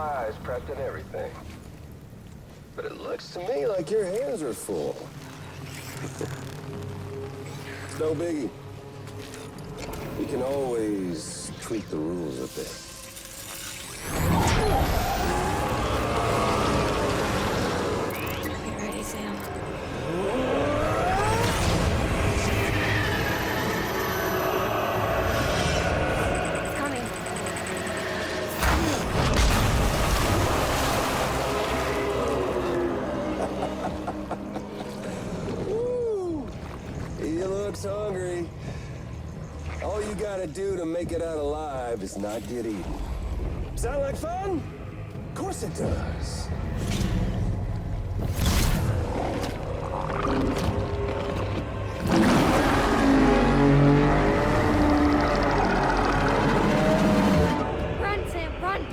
supplies prepped and everything. But it looks to me like your hands are full. It's no biggie. We can always tweak the rules a bit. Get ready, Sam. It's coming. Woo! He looks hungry. All you gotta do to make it out alive is not get eaten. Sound like fun? Of course it does. Run, Sam, run!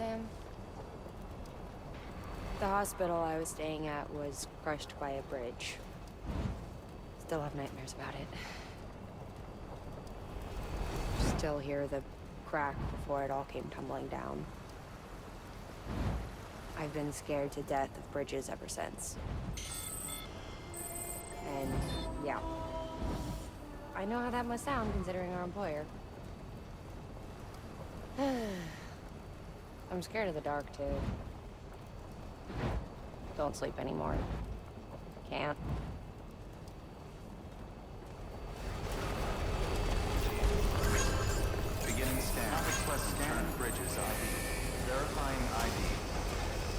Sam? The hospital I was staying at was crushed by a bridge. Still have nightmares about it. Still hear the crack before it all came tumbling down. I've been scared to death of bridges ever since. And yeah, I know how that must sound considering our employer. I'm scared of the dark too. Don't sleep anymore. Can't. Beginning scan. Topics West scan. Bridges ID. Verifying ID.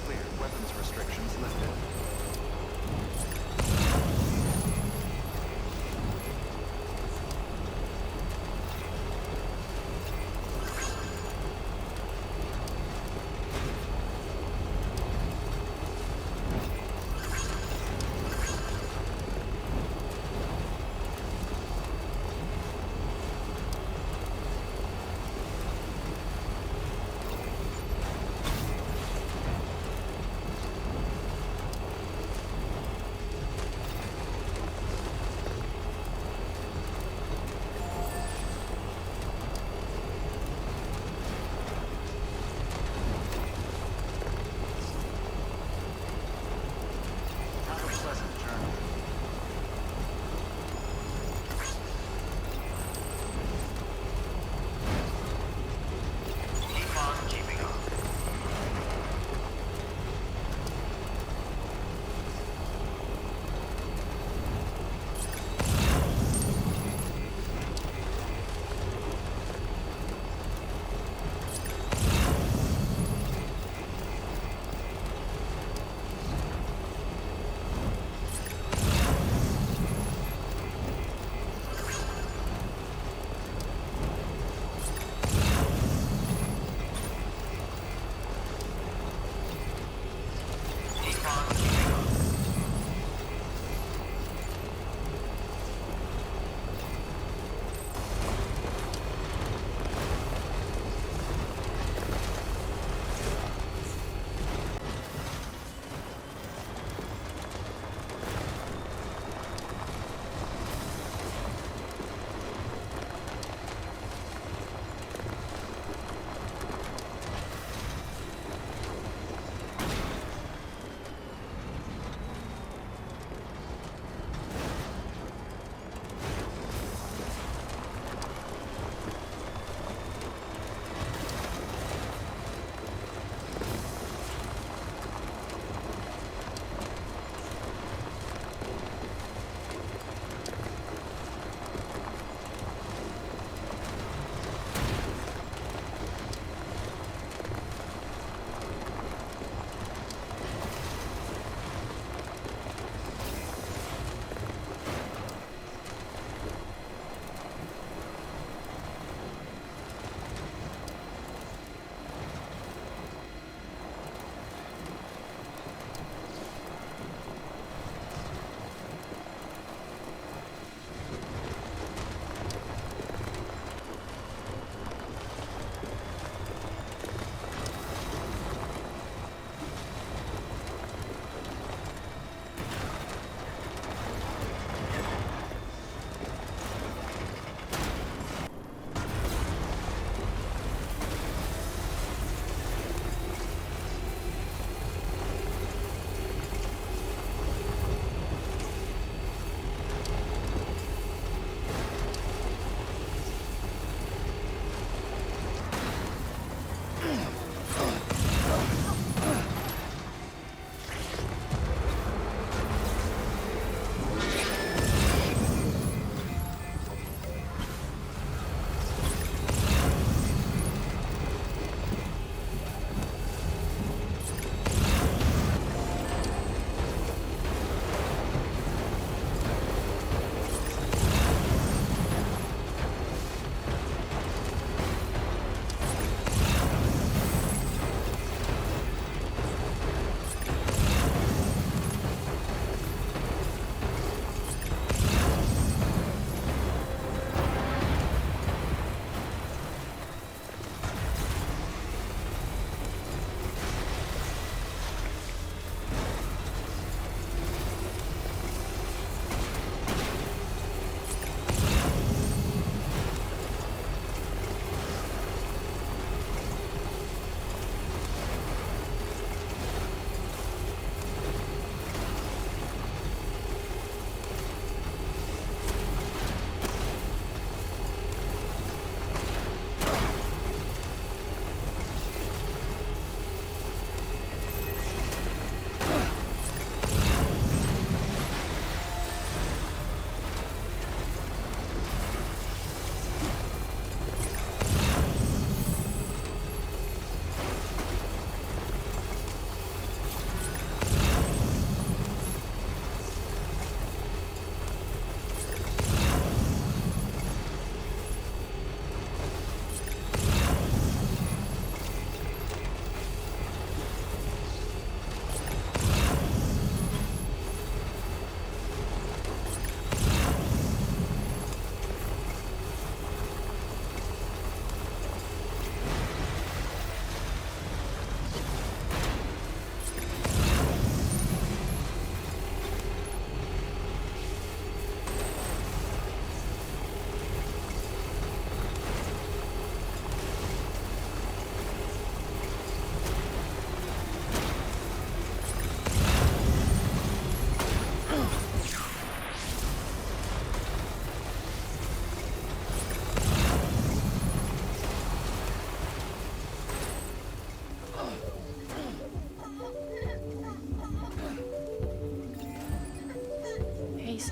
Clear. Weapons restrictions lifted.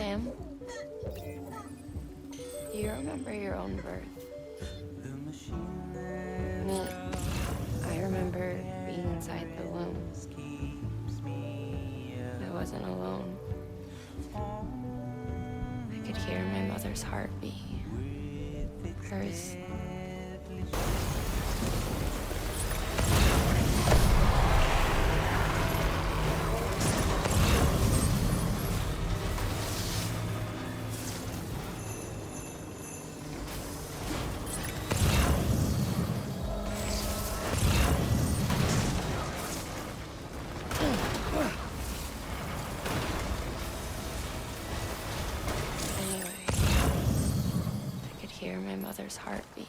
Sam, do you remember your own birth? Me, I remember being inside the womb. I wasn't alone. I could hear my mother's heartbeat. Hers. My mother's heartbeat.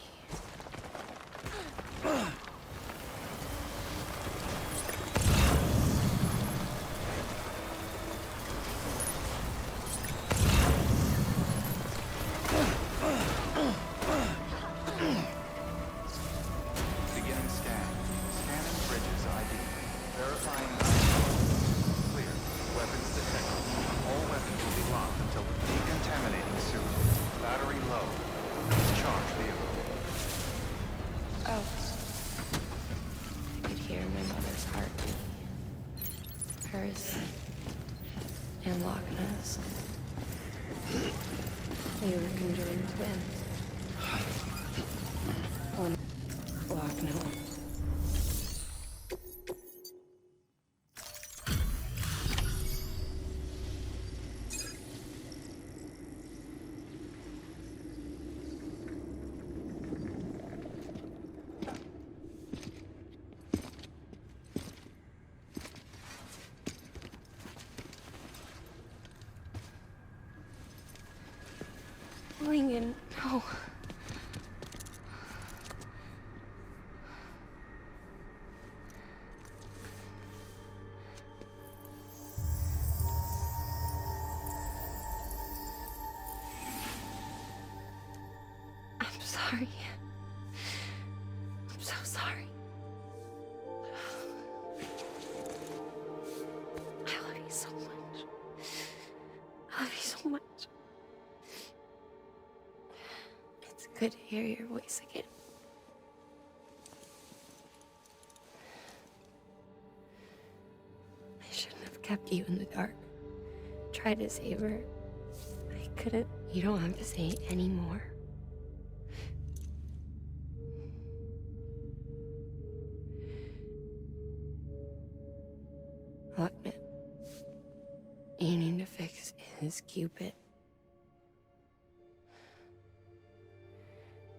Beginning scan. Scanning bridges ID. Verifying ID. Clear. Weapons detected. All weapons will be locked until decontaminating soon. Battery low. Charge vehicle. Oh. I could hear my mother's heartbeat. Hers. And Loch Ness. We were conjoined twins. One Loch Ness. Lincoln, no. I'm sorry. I'm so sorry. I love you so much. I love you so much. It's good to hear your voice again. I shouldn't have kept you in the dark. Tried to save her. I couldn't. You don't have to say any more. Look, man. You need to fix his Cupid.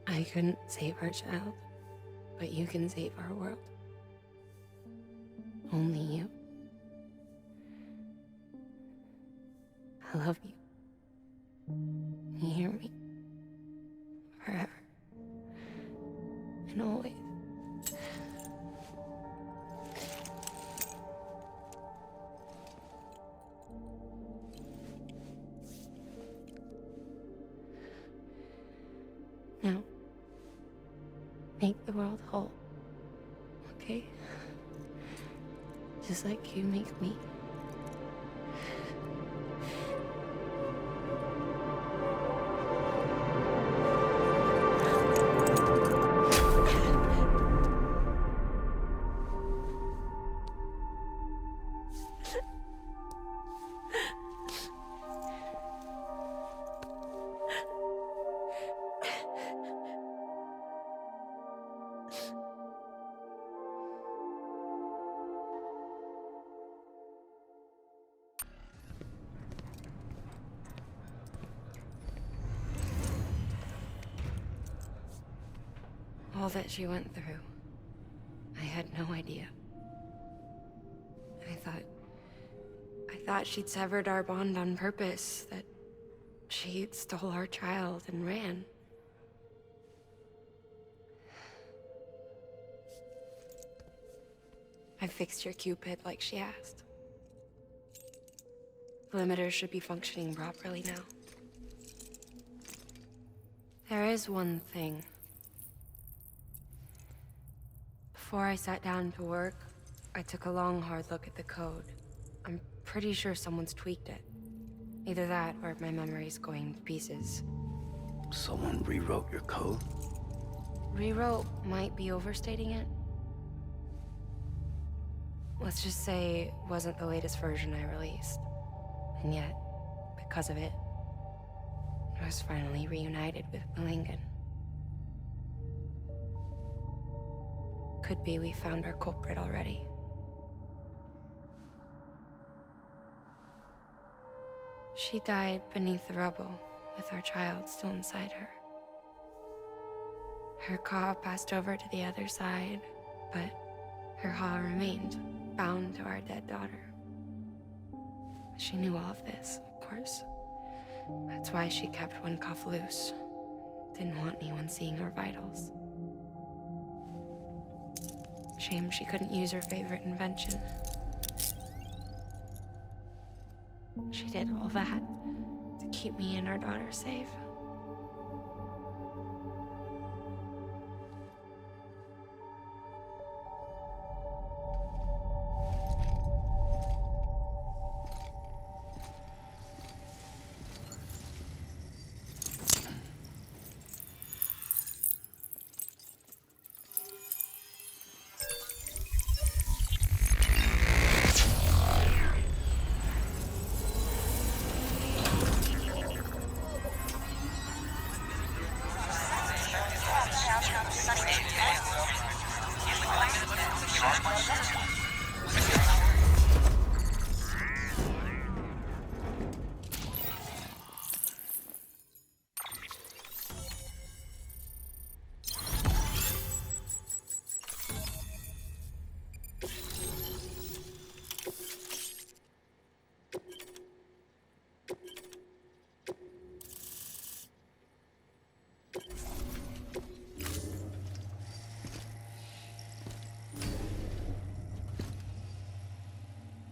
I couldn't save our child, but you can save our world. Only you. I love you. You hear me? Forever. And always. Now, make the world whole, okay? Just like you make me. All that she went through, I had no idea. I thought she'd severed our bond on purpose, that she stole our child and ran. I fixed your Cupid like she asked. The limiter should be functioning properly now. There is one thing. Before I sat down to work, I took a long, hard look at the code. I'm pretty sure someone's tweaked it. Either that, or my memory's going to pieces. Someone rewrote your code? Rewrote might be overstating it. Let's just say it wasn't the latest version I released. And yet, because of it, I was finally reunited with Malingen. Could be we found our culprit already. She died beneath the rubble, with our child still inside her. Her Ka passed over to the other side, but her Ha remained, bound to our dead daughter. She knew all of this, of course. That's why she kept one cuff loose. Didn't want anyone seeing her vitals. Shame she couldn't use her favorite invention. She did all that to keep me and our daughter safe.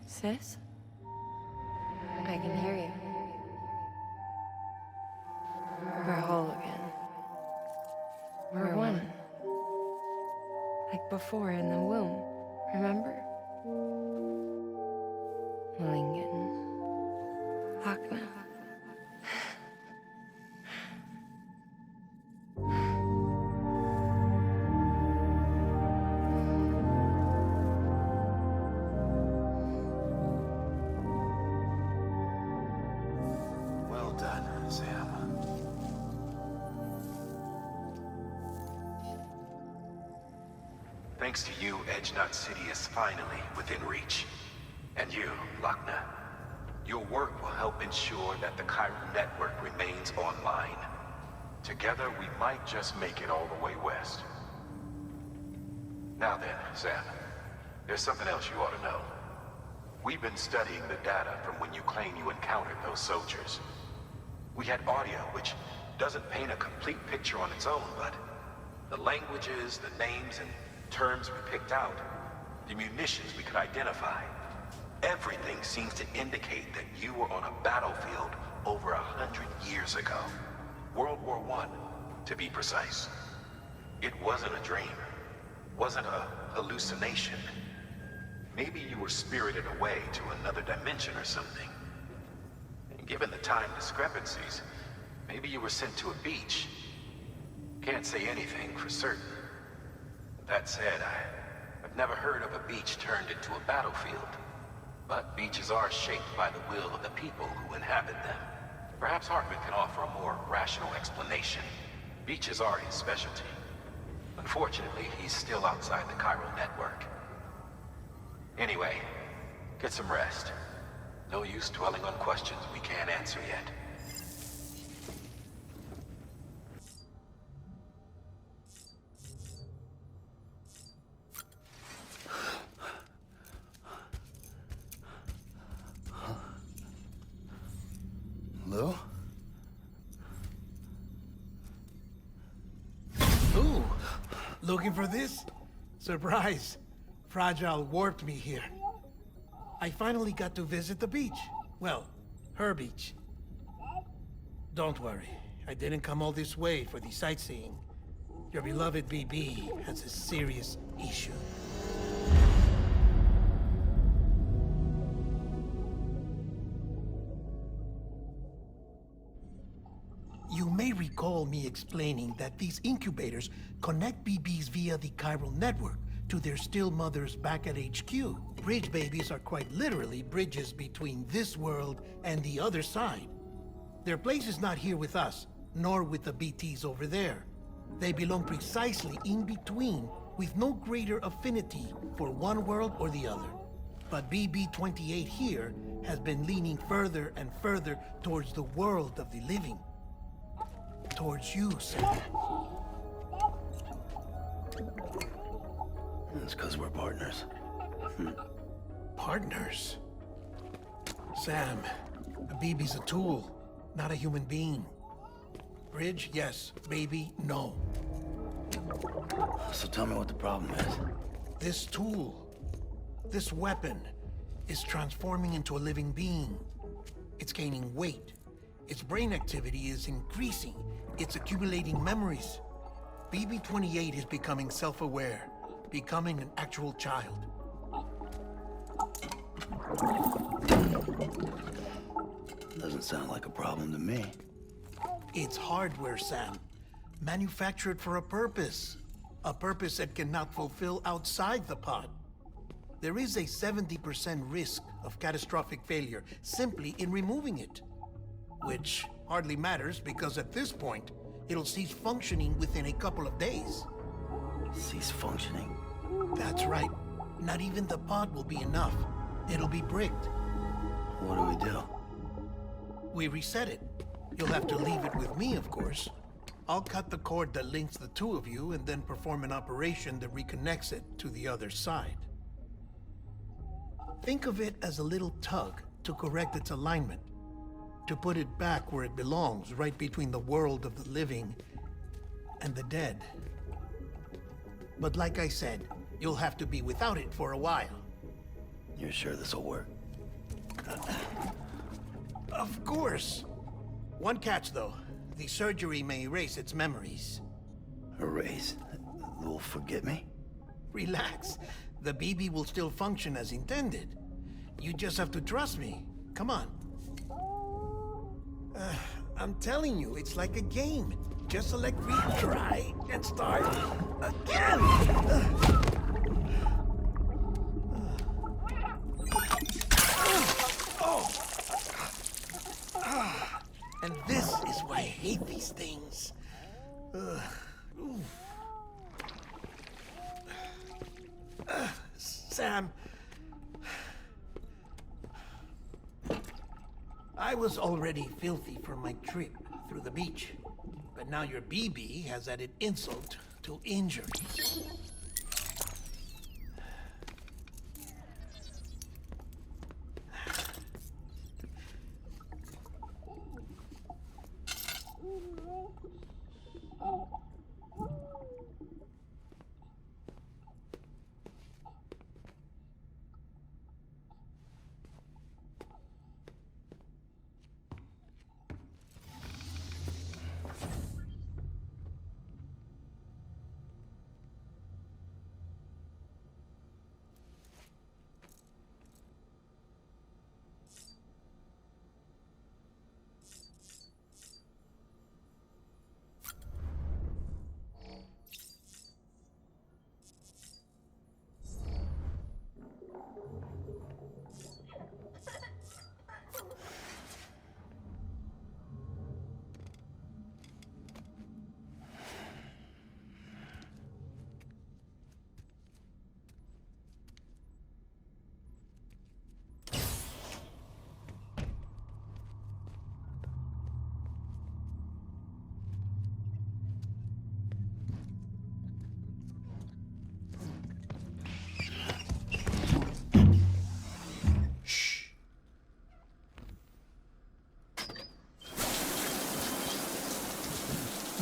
Sis? I can hear you. We're whole again. We're one. Like before in the womb, remember? Malingen. Hakna. Well done, Sam. Thanks to you, Edgenut City is finally within reach. And you, Lochner. Your work will help ensure that the chiral network remains online. Together, we might just make it all the way west. Now then, Sam, there's something else you ought to know. We've been studying the data from when you claim you encountered those soldiers. We had audio, which doesn't paint a complete picture on its own, but the languages, the names, and terms we picked out, the munitions we could identify, everything seems to indicate that you were on a battlefield over 100 years ago. World War I, to be precise. It wasn't a dream. Wasn't a hallucination. Maybe you were spirited away to another dimension or something. And given the time discrepancies, maybe you were sent to a beach. Can't say anything for certain. That said, I've never heard of a beach turned into a battlefield. But beaches are shaped by the will of the people who inhabit them. Perhaps Hartman can offer a more rational explanation. Beaches are his specialty. Unfortunately, he's still outside the chiral network. Anyway, get some rest. No use dwelling on questions we can't answer yet. Hello? Ooh, looking for this? Surprise. Fragile warped me here. I finally got to visit the beach. Well, her beach. Don't worry, I didn't come all this way for the sightseeing. Your beloved BB has a serious issue. explaining that these incubators connect BBs via the chiral network to their still mothers back at HQ. Bridge babies are quite literally bridges between this world and the other side. Their place is not here with us, nor with the BTs over there. They belong precisely in between, with no greater affinity for one world or the other. But BB-28 here has been leaning further and further towards the world of the living. Towards you, Sam. It's because we're partners. Partners? Sam, a BB's a tool, not a human being. Bridge, yes. Baby, no. So tell me what the problem is. This tool, this weapon, is transforming into a living being. It's gaining weight. Its brain activity is increasing. It's accumulating memories. BB-28 is becoming self-aware, becoming an actual child. Doesn't sound like a problem to me. It's hardware, Sam. Manufactured for a purpose. A purpose it cannot fulfill outside the pod. There is a 70% risk of catastrophic failure simply in removing it. Which hardly matters because at this point, it'll cease functioning within a couple of days. Cease functioning? That's right. Not even the pod will be enough. It'll be bricked. What do we do? We reset it. You'll have to leave it with me, of course. I'll cut the cord that links the two of you and then perform an operation that reconnects it to the other side. Think of it as a little tug to correct its alignment, to put it back where it belongs, right between the world of the living and the dead. But like I said, you'll have to be without it for a while. You're sure this'll work? Of course. One catch, though. The surgery may erase its memories. Erase? They'll forget me? Relax. The BB will still function as intended. You just have to trust me. Come on. I'm telling you, it's like a game. Just select retry and start again. And this is why I hate these things. Sam, I was already filthy from my trip through the beach, but now your BB has added insult to injury.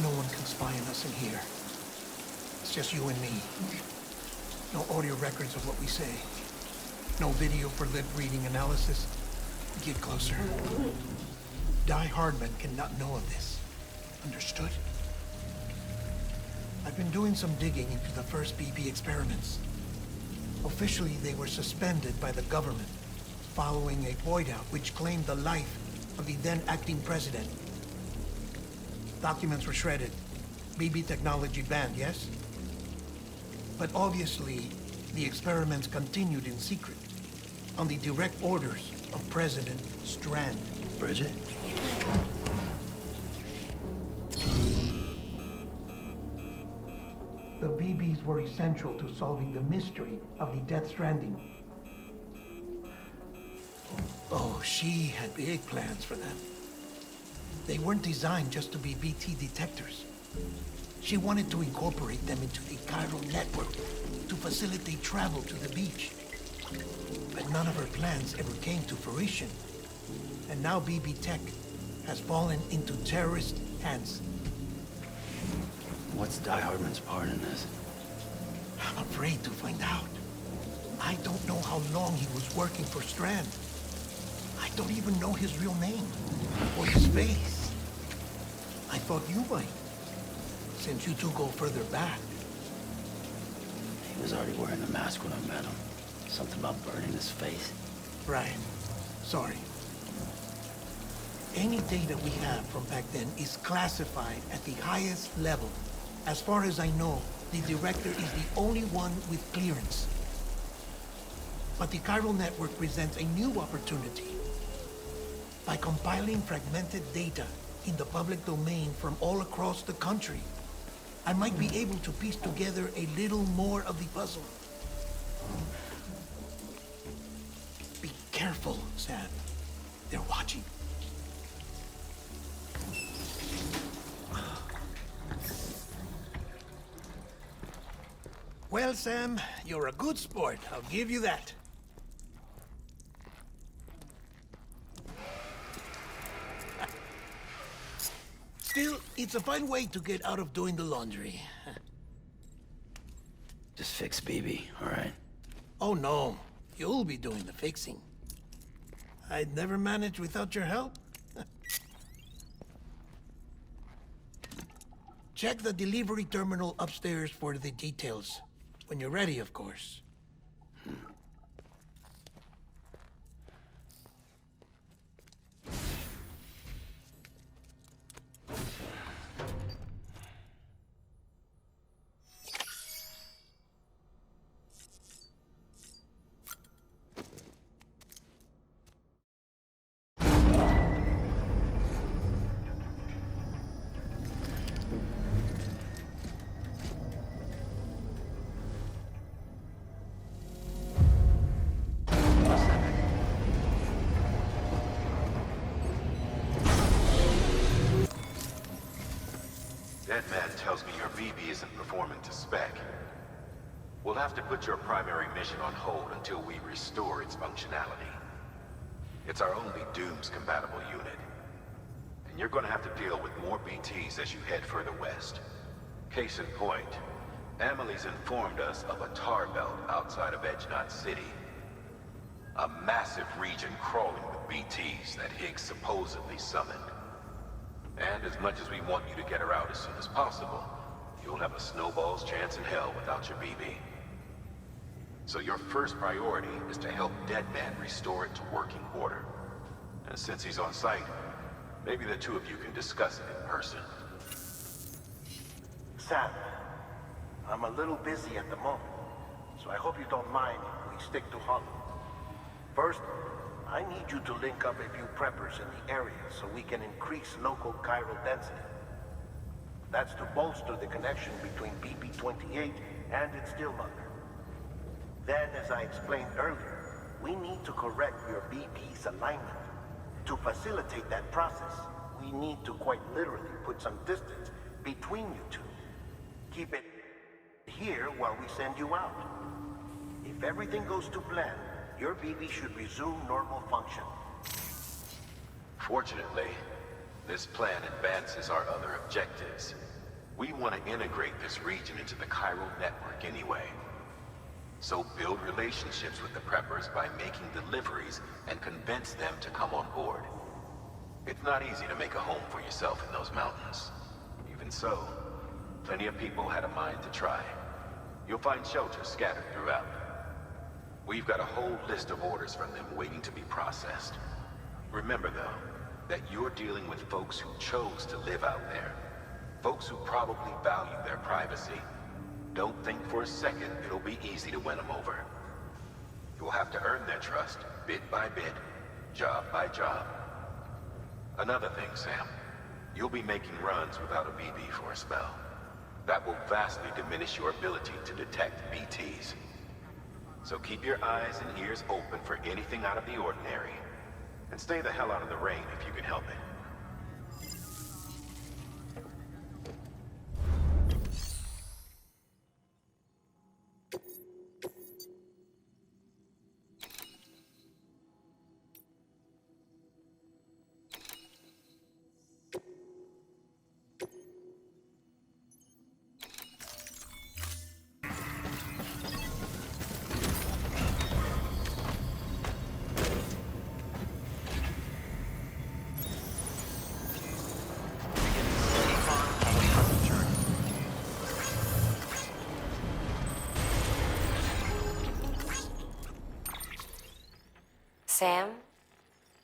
No one can spy on us in here. It's just you and me. No audio records of what we say. No video for lip reading analysis. Get closer. Die Hardman cannot know of this. Understood? I've been doing some digging into the first BB experiments. Officially, they were suspended by the government, following a void out which claimed the life of the then acting president. Documents were shredded. BB technology banned, yes? But obviously, the experiments continued in secret, on the direct orders of President Strand. Bridget? The BBs were essential to solving the mystery of the Death Stranding. Oh, she had big plans for them. They weren't designed just to be BT detectors. She wanted to incorporate them into the chiral network to facilitate travel to the beach. But none of her plans ever came to fruition. And now BB Tech has fallen into terrorist hands. What's Die Hardman's part in this? I'm afraid to find out. I don't know how long he was working for Strand. I don't even know his real name or his face. I thought you might, since you two go further back. He was already wearing the mask when I met him. Something about burning his face. Right. Sorry. Any data we have from back then is classified at the highest level. As far as I know, the director is the only one with clearance. But the chiral network presents a new opportunity. By compiling fragmented data in the public domain from all across the country, I might be able to piece together a little more of the puzzle. Be careful, Sam. They're watching. Well, Sam, you're a good sport. I'll give you that. Still, it's a fine way to get out of doing the laundry. Just fix BB, all right? Oh, no. You'll be doing the fixing. I'd never manage without your help. Check the delivery terminal upstairs for the details. When you're ready, of course. That man tells me your BB isn't performing to spec. We'll have to put your primary mission on hold until we restore its functionality. It's our only Dooms-compatible unit. And you're gonna have to deal with more BTs as you head further west. Case in point, Amelie's informed us of a tar belt outside of Edgenot City. A massive region crawling with BTs that Higgs supposedly summoned. And as much as we want you to get her out as soon as possible, you'll have a snowball's chance in hell without your BB. So your first priority is to help Deadman restore it to working order. And since he's on site, maybe the two of you can discuss it in person. Sam, I'm a little busy at the moment, so I hope you don't mind if we stick to Hollow. First, I need you to link up a few preppers in the area so we can increase local chiral density. That's to bolster the connection between BP-28 and its stillmother. Then, as I explained earlier, we need to correct your BP's alignment. To facilitate that process, we need to quite literally put some distance between you two. Keep it here while we send you out. If everything goes to plan, your BB should resume normal function. Fortunately, this plan advances our other objectives. We want to integrate this region into the chiral network anyway. So build relationships with the preppers by making deliveries and convince them to come on board. It's not easy to make a home for yourself in those mountains. Even so, plenty of people had a mind to try. You'll find shelter scattered throughout. We've got a whole list of orders from them waiting to be processed. Remember, though, that you're dealing with folks who chose to live out there. Folks who probably value their privacy. Don't think for a second it'll be easy to win them over. You'll have to earn their trust, bit by bit, job by job. Another thing, Sam. You'll be making runs without a BB for a spell. That will vastly diminish your ability to detect BTs. So keep your eyes and ears open for anything out of the ordinary. And stay the hell out of the rain if you can help it. Sam,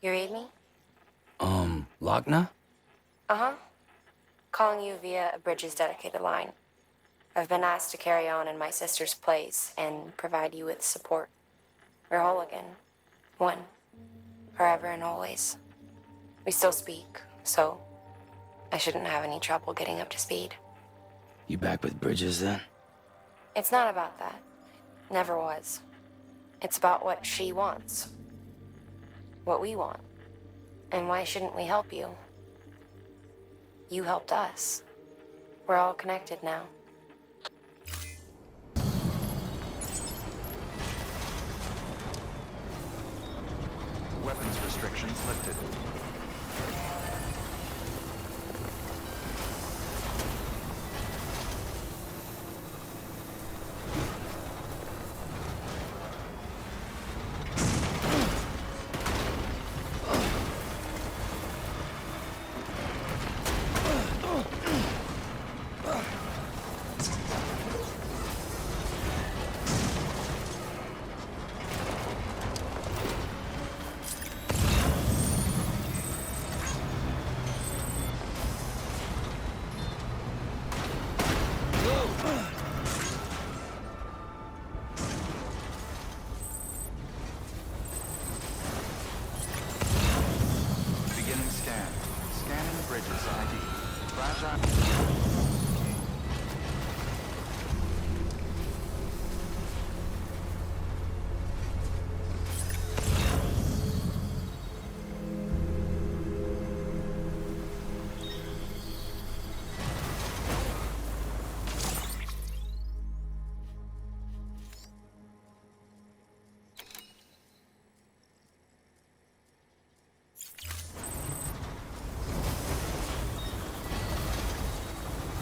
you read me? Lochna? Uh-huh. Calling you via a Bridges dedicated line. I've been asked to carry on in my sister's place and provide you with support. We're whole again. One. Forever and always. We still speak, so I shouldn't have any trouble getting up to speed. You back with Bridges then? It's not about that. Never was. It's about what she wants. What we want. And why shouldn't we help you? You helped us. We're all connected now. Weapons restrictions lifted.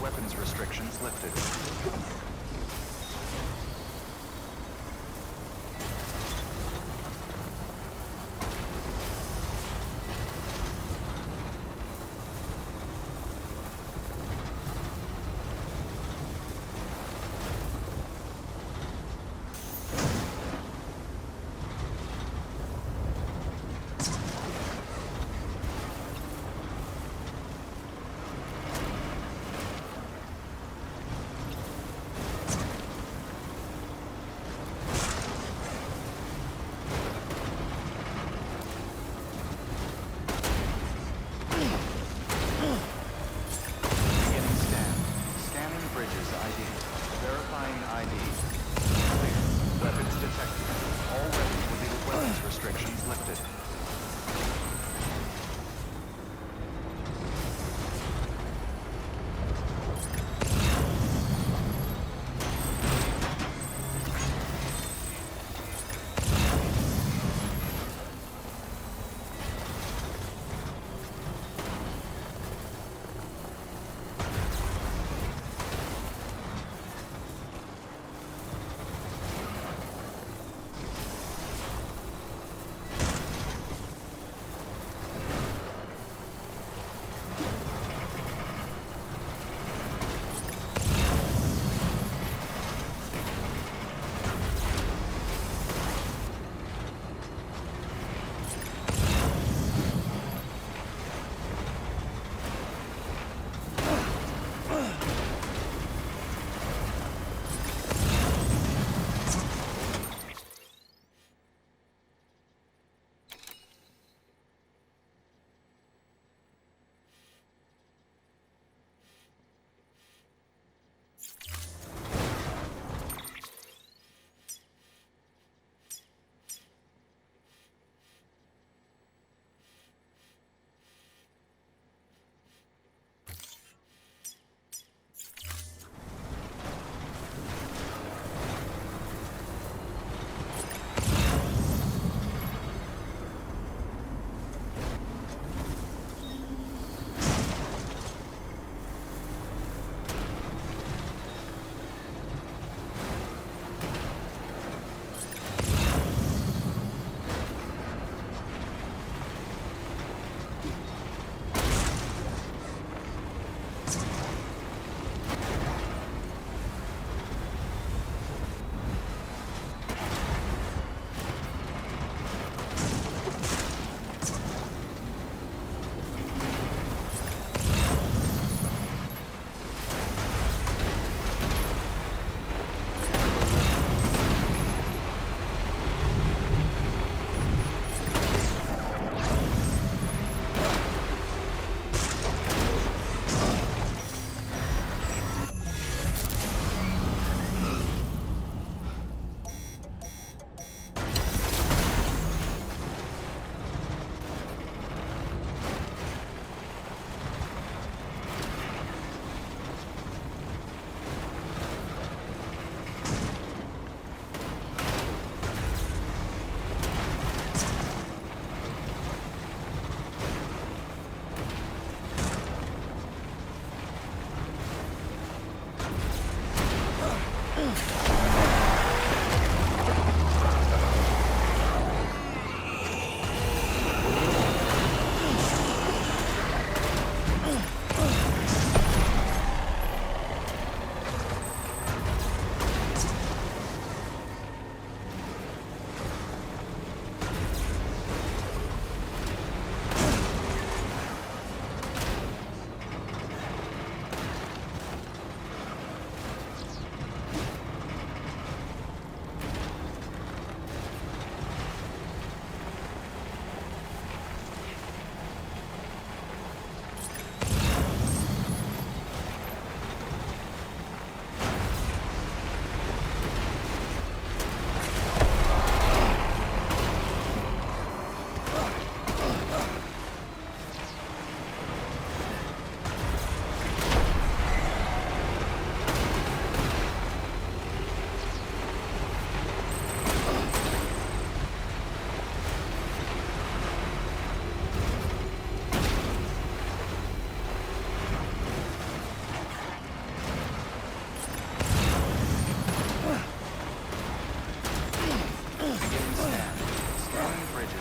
Weapons restrictions lifted.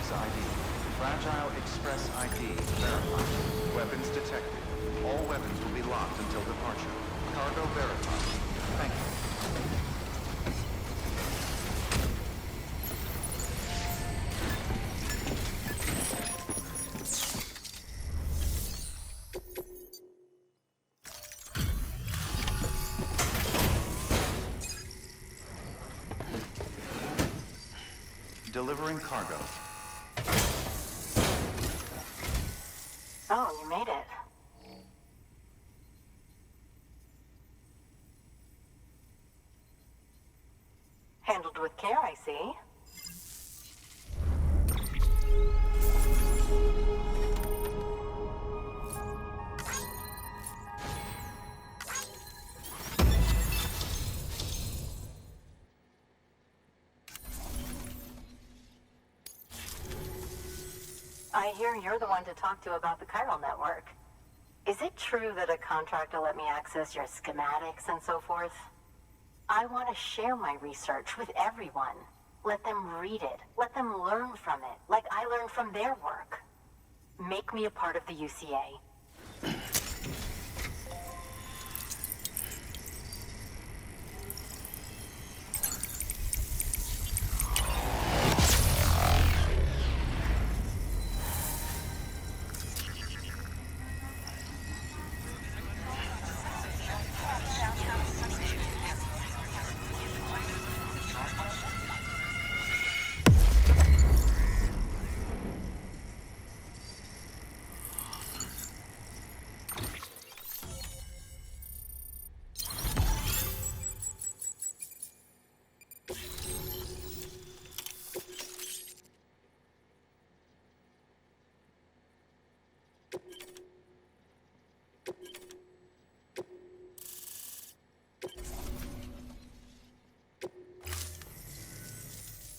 Bridges ID. Fragile Express ID verified. Weapons detected. All weapons will be locked until departure. Cargo verified. Thank you. Delivering cargo. Oh, you made it. Handled with care, I see. I hear you're the one to talk to about the chiral network. Is it true that a contractor let me access your schematics and so forth? I want to share my research with everyone. Let them read it. Let them learn from it, like I learned from their work. Make me a part of the UCA.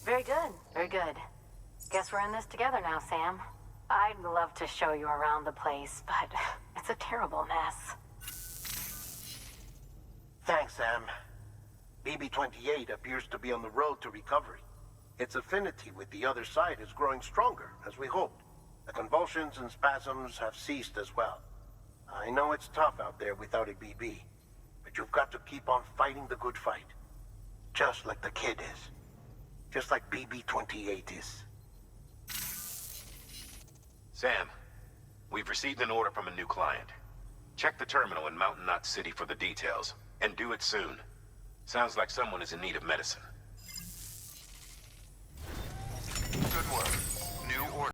Very good, very good. Guess we're in this together now, Sam. I'd love to show you around the place, but it's a terrible mess. Thanks, Sam. BB-28 appears to be on the road to recovery. Its affinity with the other side is growing stronger, as we hoped. The convulsions and spasms have ceased as well. I know it's tough out there without a BB, but you've got to keep on fighting the good fight. Just like the kid is. Just like BB-28 is. Sam, we've received an order from a new client. Check the terminal in Mountain Knot City for the details, and do it soon. Sounds like someone is in need of medicine. Good work.